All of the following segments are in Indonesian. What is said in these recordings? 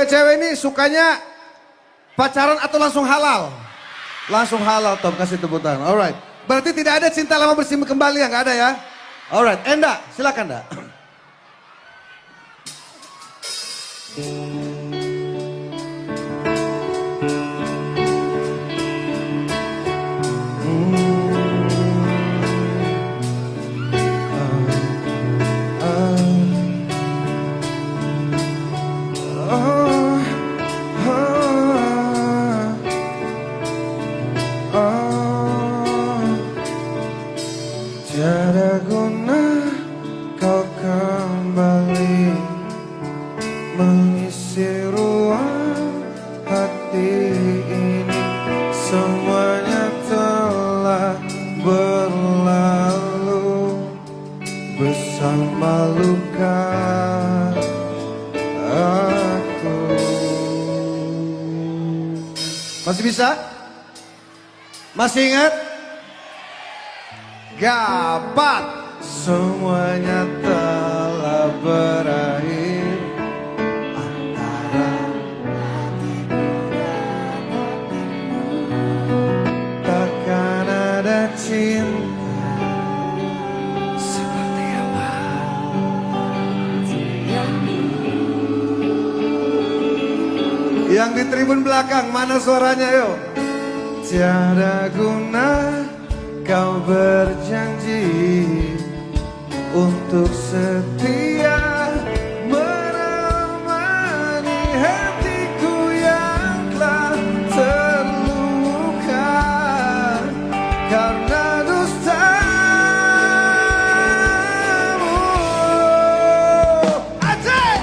cewek-cewek ini sukanya pacaran atau langsung halal? Langsung halal, Tom, kasih tepuk tangan. Alright. Berarti tidak ada cinta lama bersih kembali ya, nggak ada ya? Alright, Enda, silakan Enda. Tiada guna kau kembali mengisi ruang hati ini. Semuanya telah berlalu bersama luka aku. Masih bisa? Masih ingat? Gapat. Semuanya telah berakhir antara hatiku dan hatimu. Takkan ada cinta seperti apa yang Yang di tribun belakang, mana suaranya yuk? tiada guna kau berjanji untuk setia menemani hatiku yang telah terluka karena dustamu. Aceh!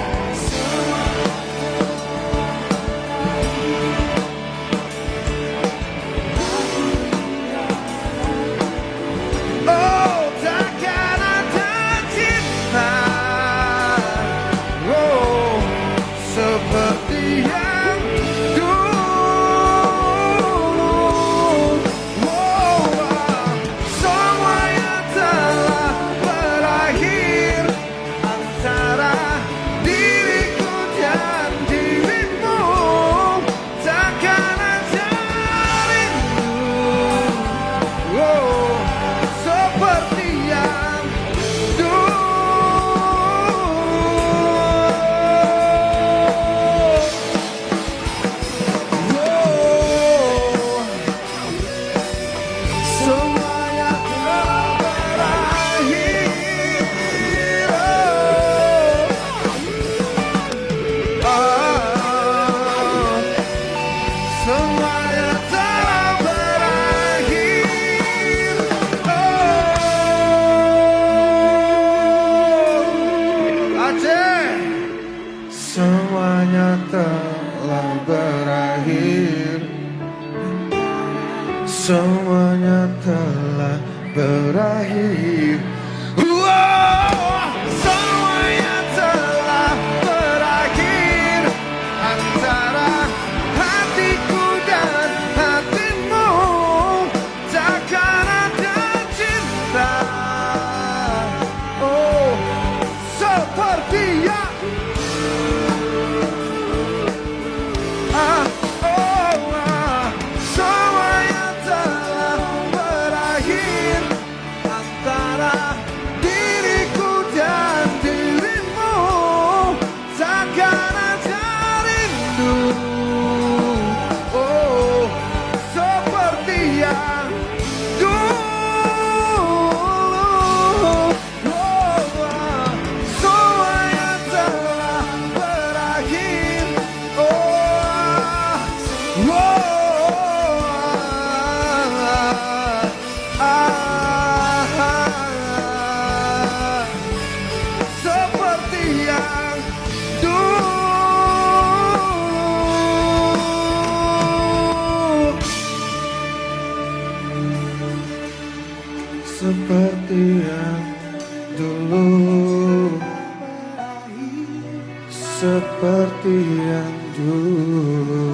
Oh, takkan ada cinta, oh, seperti yang dulu. Oh, semuanya telah berakhir antara diriku dan dirimu. Takkan ada rindu, oh, seperti yang dulu. Semuanya telah berakhir. Semuanya telah berakhir. Aceh! Semuanya telah berakhir. Semuanya telah berakhir. Semuanya telah berakhir antara hatiku dan hatimu. Takkan ada cinta, oh, seperti yang semuanya telah berakhir antara diriku dan dirimu. Takkan ada rindu, oh, seperti yang dulu. Oh, semuanya telah berakhir. Seperti yang dulu. Seperti yang dulu. Seperti yang dulu.